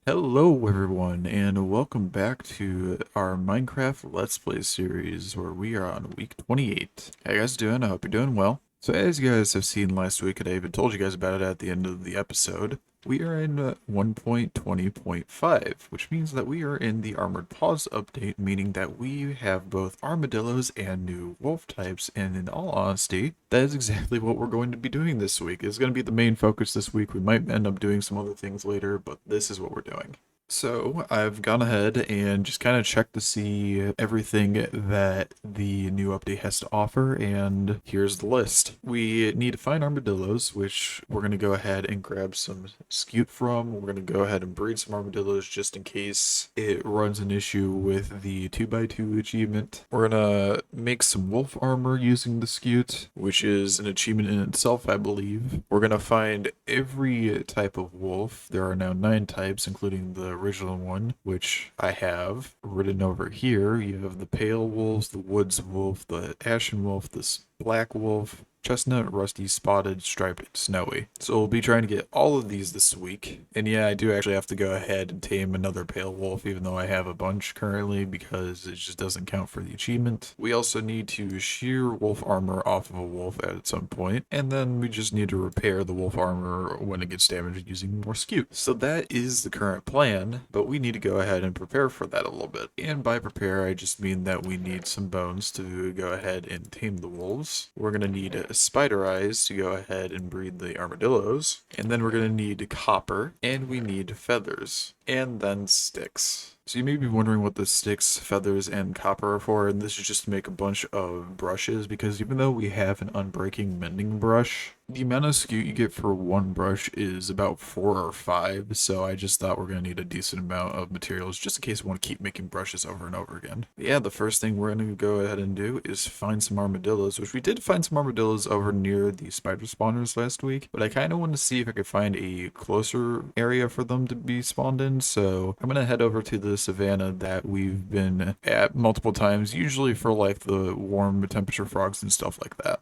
Hello everyone, and welcome back to our Minecraft Let's Play series, where we are on week 28. How you guys doing? I hope you're doing well. So as you guys have seen last week, and I even told you guys about it at the end of the episode, we are in 1.20.5, which means that we are in the Armored Paws update, meaning that we have both armadillos and new wolf types, and in all honesty, that is exactly what we're going to be doing this week. It's going to be the main focus this week. We might end up doing some other things later, but this is what we're doing. So I've gone ahead and just kind of checked to see everything that the new update has to offer, and here's the list. We need to find armadillos, which we're going to go ahead and grab some scute from. We're going to go ahead and breed some armadillos just in case it runs an issue with the 2x2 achievement. We're going to make some wolf armor using the scute, which is an achievement in itself, I believe. We're going to find every type of wolf. There are now 9 types, including the original one, which I have written over here. You have the pale wolves, the woods wolf, the ashen wolf, the black wolf, chestnut, rusty, spotted, striped, and snowy. So we'll be trying to get all of these this week. And yeah, I do actually have to go ahead and tame another pale wolf, even though I have a bunch currently, because it just doesn't count for the achievement. We also need to shear wolf armor off of a wolf at some point, and then we just need to repair the wolf armor when it gets damaged using more scute. So that is the current plan, but we need to go ahead and prepare for that a little bit. And by prepare, I just mean that we need some bones to go ahead and tame the wolves. We're going to need spider eyes to go ahead and breed the armadillos. And then we're going to need copper, and we need feathers, and then sticks. So you may be wondering what the sticks, feathers, and copper are for, and this is just to make a bunch of brushes, because even though we have an unbreaking mending brush, the amount of scute you get for one brush is about 4 or 5, so I just thought we're going to need a decent amount of materials just in case we want to keep making brushes over and over again. But yeah, the first thing we're going to go ahead and do is find some armadillos, which we did find some armadillos over near the spider spawners last week, but I kind of want to see if I could find a closer area for them to be spawned in, so I'm going to head over to the savannah that we've been at multiple times, usually for like the warm temperature frogs and stuff like that.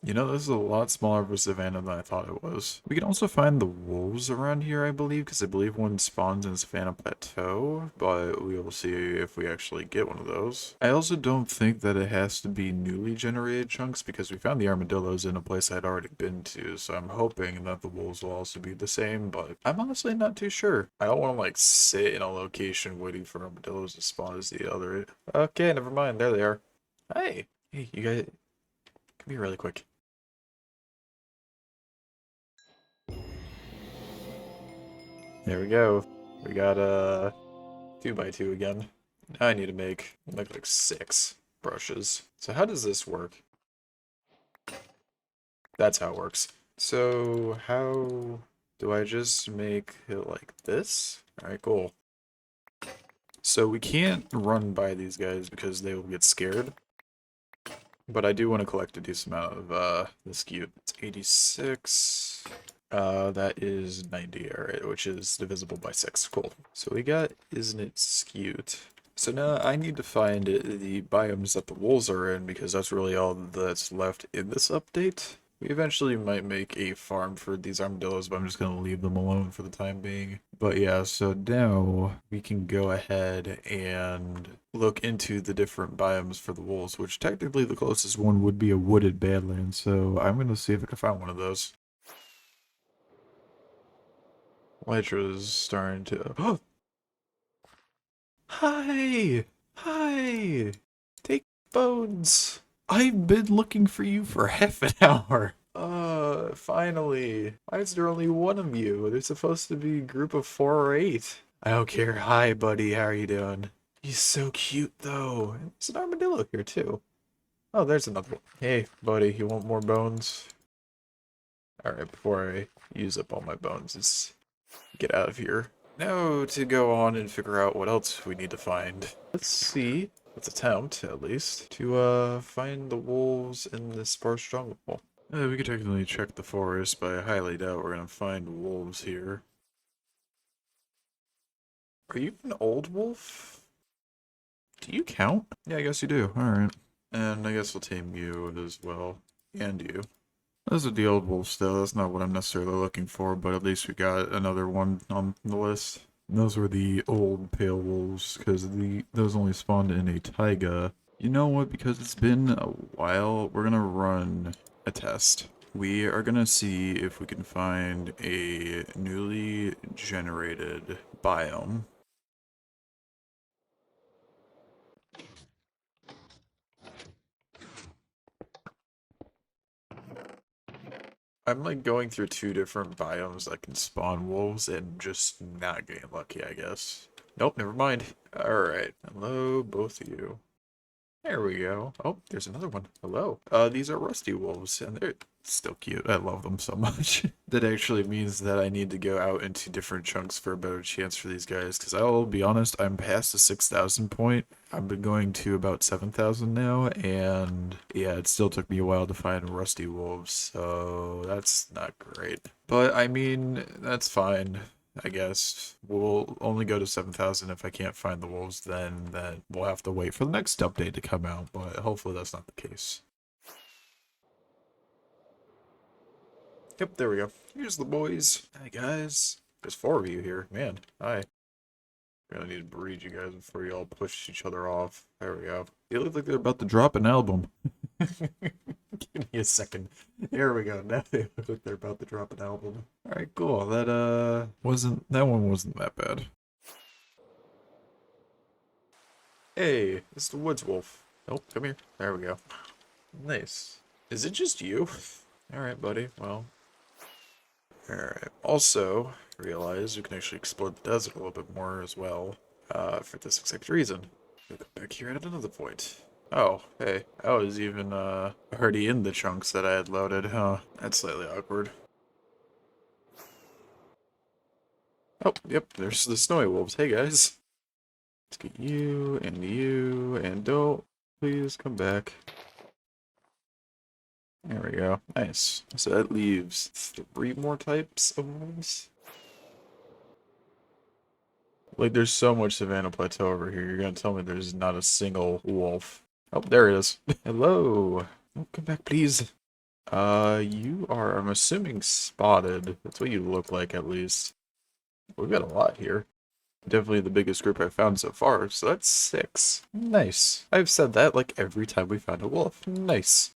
You know, this is a lot smaller of a savannah than I thought it was. We can also find the wolves around here, I believe, because I believe one spawns in Savannah Plateau, but we will see if we actually get one of those. I also don't think that it has to be newly generated chunks, because we found the armadillos in a place I'd already been to, so I'm hoping that the wolves will also be the same, but I'm honestly not too sure. I don't want to, like, sit in a location waiting for armadillos to spawn as the other. Okay, never mind. There they are. Hey! Hey, you guys, come here really quick. There we go. We got a 2x2 again. Now I need to make like 6 brushes. So how does this work? That's how it works. So how do I just make it like this? Alright, cool. So we can't run by these guys because they will get scared. But I do want to collect a decent amount of the scute. It's 86. That is 90, alright, which is divisible by 6. Cool. So we got isn't it scute. So now I need to find the biomes that the wolves are in, because that's really all that's left in this update. We eventually might make a farm for these armadillos, but I'm just going to leave them alone for the time being. But yeah, so now we can go ahead and look into the different biomes for the wolves, which technically the closest one would be a wooded badland, so I'm going to see if I can find one of those. Lytra's starting to... Oh! Hi! Hi! Take bones! I've been looking for you for half an hour. Finally. Why is there only one of you? There's supposed to be a group of 4 or 8. I don't care. Hi, buddy. How are you doing? He's so cute, though. There's an armadillo here, too. Oh, there's another one. Hey, buddy. You want more bones? Alright, before I use up all my bones, let's get out of here. Now to go on and figure out what else we need to find. Let's see. Let's attempt, at least, to find the wolves in this sparse jungle. We could technically check the forest, but I highly doubt we're gonna find wolves here. Are you an old wolf? Do you count? Yeah, I guess you do. Alright. And I guess we'll tame you as well. And you. Those are the old wolves though, that's not what I'm necessarily looking for, but at least we got another one on the list. Those were the old pale wolves, because those only spawned in a taiga. You know what, because it's been a while, we're gonna run a test. We are gonna see if we can find a newly generated biome. I'm like going through two different biomes that can spawn wolves and just not getting lucky, I guess. Nope, never mind. Alright. Hello, both of you. There we go. Oh, there's another one. Hello. These are rusty wolves, and they're still cute. I love them so much. That actually means that I need to go out into different chunks for a better chance for these guys, because I'll be honest, I'm past the 6,000 point. I've been going to about 7,000 now, and yeah, it still took me a while to find rusty wolves, so that's not great. But I mean, that's fine. I guess we'll only go to 7,000 if I can't find the wolves, then we'll have to wait for the next update to come out, but hopefully that's not the case. Yep, there we go. Here's the boys. Hi guys. There's four of you here. Man, hi. I'm gonna need to breed you guys before you all push each other off. There we go. They look like they're about to drop an album. Give me a second. There we go. Now they look like they're about to drop an album. Alright, cool. That one wasn't that bad. Hey, it's the woods wolf. Oh, come here. There we go. Nice. Is it just you? Alright, buddy. Well. Alright. Also, realize you can actually explore the desert a little bit more as well. For this exact reason. We'll go back here at another point. Oh, hey. I was even, already in the chunks that I had loaded, huh? That's slightly awkward. Oh, yep, there's the snowy wolves. Hey, guys. Let's get you, and don't please come back. There we go. Nice. So that leaves 3 more types of wolves. Like, there's so much Savannah Plateau over here. You're gonna tell me there's not a single wolf. Oh, there it is. Hello. Oh, come back, please. You are, I'm assuming, spotted. That's what you look like, at least. We've got a lot here. Definitely the biggest group I've found so far, so that's 6. Nice. I've said that like every time we found a wolf. Nice.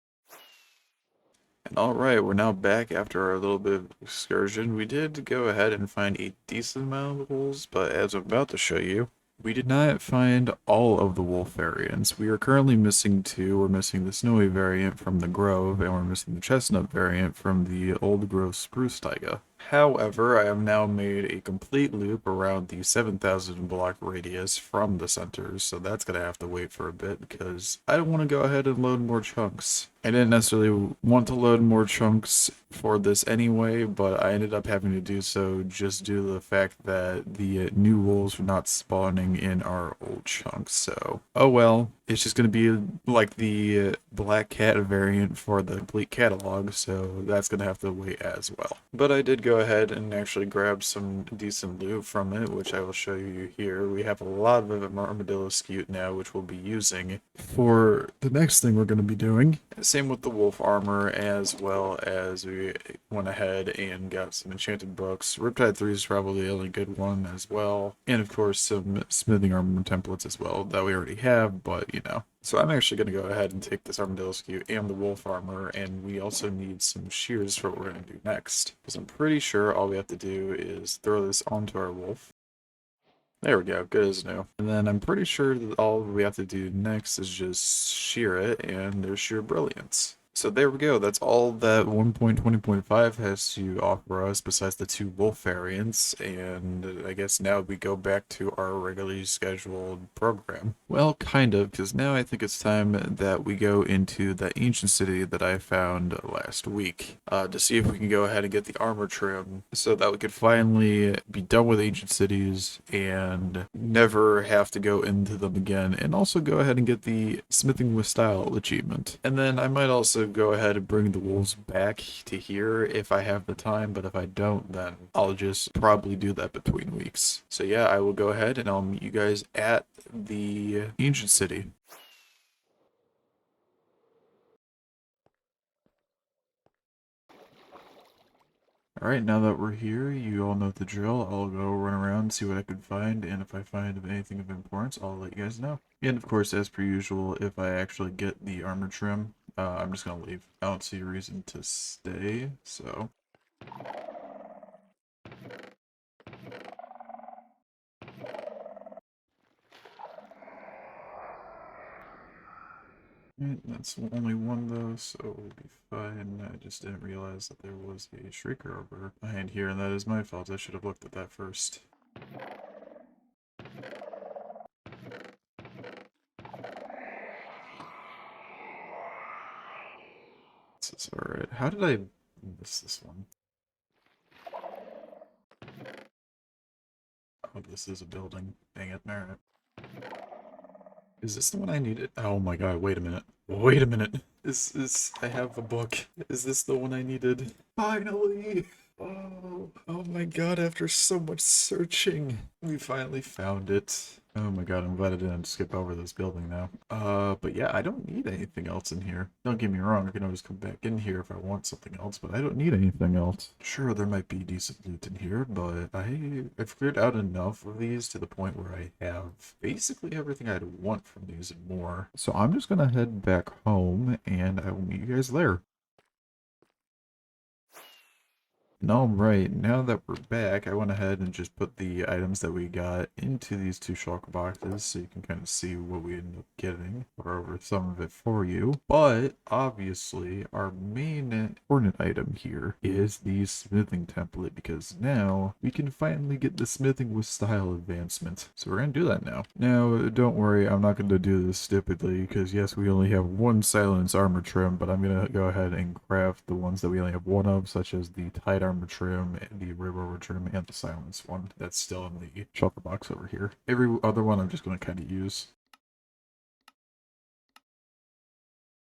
And alright, we're now back after our little bit of excursion. We did go ahead and find a decent amount of wolves, but as I'm about to show you, we did not find all of the wolf variants. We are currently missing 2. We're missing the snowy variant from the Grove, and we're missing the chestnut variant from the Old Grove Spruce Taiga. However, I have now made a complete loop around the 7,000 block radius from the centers, so that's going to have to wait for a bit because I don't want to go ahead and load more chunks. I didn't necessarily want to load more chunks for this anyway, but I ended up having to do so just due to the fact that the new wolves were not spawning in our old chunks, so oh well. It's just going to be like the Black Cat variant for the complete catalog, so that's going to have to wait as well. But I did go ahead and actually grab some decent loot from it, which I will show you here. We have a lot of armadillo scute now, which we'll be using for the next thing we're going to be doing. Same with the wolf armor, as well as we went ahead and got some enchanted books. Riptide 3 is probably the only good one as well. And of course some smithing armor templates as well that we already have, but you know. So I'm actually going to go ahead and take this armadillo scute and the wolf armor, and we also need some shears for what we're going to do next. Because I'm pretty sure all we have to do is throw this onto our wolf. There we go, good as new. And then I'm pretty sure that all we have to do next is just shear it, and there's sheer brilliance. So there we go, that's all that 1.20.5 has to offer us besides the 2 wolf variants, and I guess now we go back to our regularly scheduled program. Well, kind of, because now I think it's time that we go into the ancient city that I found last week, to see if we can go ahead and get the armor trim, so that we could finally be done with ancient cities and never have to go into them again, and also go ahead and get the smithing with style achievement. And then I might also go ahead and bring the wolves back to here if I have the time, but if I don't, then I'll just probably do that between weeks. So yeah, I will go ahead and I'll meet you guys at the ancient city. Alright, now that we're here, you all know the drill. I'll go run around, see what I can find, and if I find anything of importance, I'll let you guys know. And of course, as per usual, if I actually get the armor trim, I'm just gonna leave. I don't see a reason to stay, so... That's only one though, so we'll be fine. I just didn't realize that there was a shrieker over behind here, and that is my fault. I should have looked at that first. This is alright. How did I miss this one? Oh, this is a building. Dang it, Merit. Is this the one I needed? Oh my god, wait a minute. Wait a minute. I have a book. Is this the one I needed? Finally! Oh my god, after so much searching, we finally found it. Oh my god, I'm glad I didn't skip over this building now. But yeah, I don't need anything else in here. Don't get me wrong, I can always come back in here if I want something else, but I don't need anything else. Sure, there might be decent loot in here, but I've cleared out enough of these to the point where I have basically everything I'd want from these and more. So I'm just gonna head back home, and I will meet you guys there. Alright, now that we're back, I went ahead and just put the items that we got into these two shulker boxes so you can kind of see what we ended up getting. Or over some of it for you. But, obviously, our main important item here is the smithing template, because now we can finally get the smithing with style advancement. So we're going to do that now. Now, don't worry, I'm not going to do this stupidly, because yes, we only have one silence armor trim, but I'm going to go ahead and craft the ones that we only have one of, such as the tight armor trim, the rib armor trim, and the silence one that's still in the shulker box over here. Every other one I'm just going to kind of use.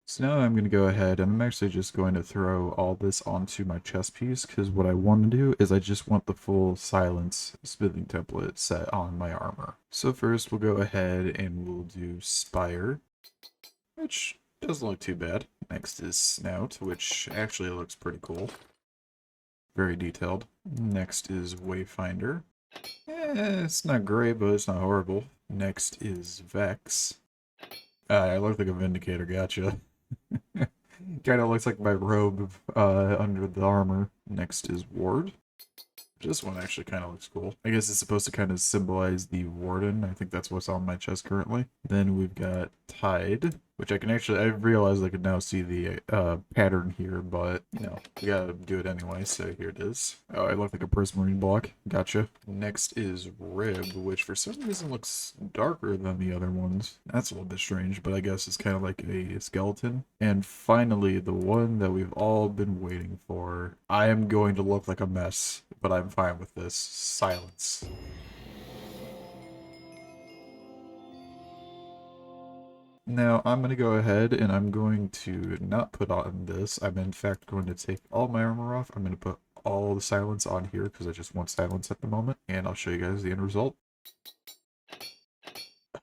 So now I'm going to go ahead and I'm actually just going to throw all this onto my chest piece, because what I want to do is I just want the full silence smithing template set on my armor. So first we'll go ahead and we'll do spire, which doesn't look too bad. Next is snout, which actually looks pretty cool. Very detailed. Next is wayfinder. It's not great, but it's not horrible. Next is vex. I look like a vindicator, gotcha. Kinda looks like my robe under the armor. Next is ward. This one actually kind of looks cool. I guess it's supposed to kind of symbolize the warden. I think that's what's on my chest currently. Then we've got tide, which I realized I could now see the pattern here, but, you know, we gotta do it anyway, so here it is. Oh, I look like a prismarine block. Gotcha. Next is rib, which for some reason looks darker than the other ones. That's a little bit strange, but I guess it's kind of like a skeleton. And finally, the one that we've all been waiting for. I am going to look like a mess, but I'm fine with this. Silence. Now, I'm going to go ahead and I'm going to not put on this. I'm in fact going to take all my armor off. I'm going to put all the silence on here because I just want silence at the moment. And I'll show you guys the end result.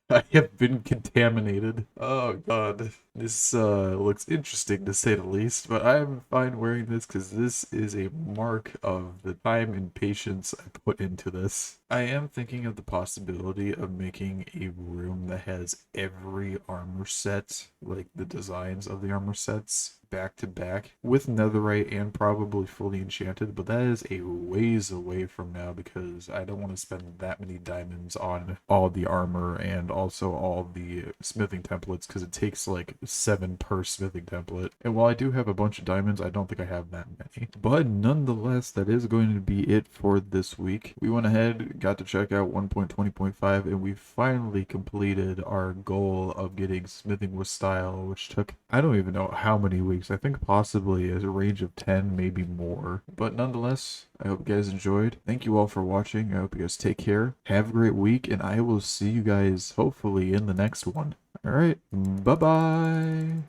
I have been contaminated. Oh god. This looks interesting to say the least, but I'm fine wearing this because this is a mark of the time and patience I put into this. I am thinking of the possibility of making a room that has every armor set, like the designs of the armor sets, back to back with netherite and probably fully enchanted, but that is a ways away from now because I don't want to spend that many diamonds on all the armor and also all the smithing templates because it takes like 7 per smithing template. And while I do have a bunch of diamonds, I don't think I have that many. But nonetheless, that is going to be it for this week. We went ahead, got to check out 1.20.5, and we finally completed our goal of getting smithing with style, which took, I don't even know how many weeks. I think possibly a range of 10, maybe more. But nonetheless, I hope you guys enjoyed. Thank you all for watching. I hope you guys take care. Have a great week, and I will see you guys hopefully in the next one. Alright, bye-bye!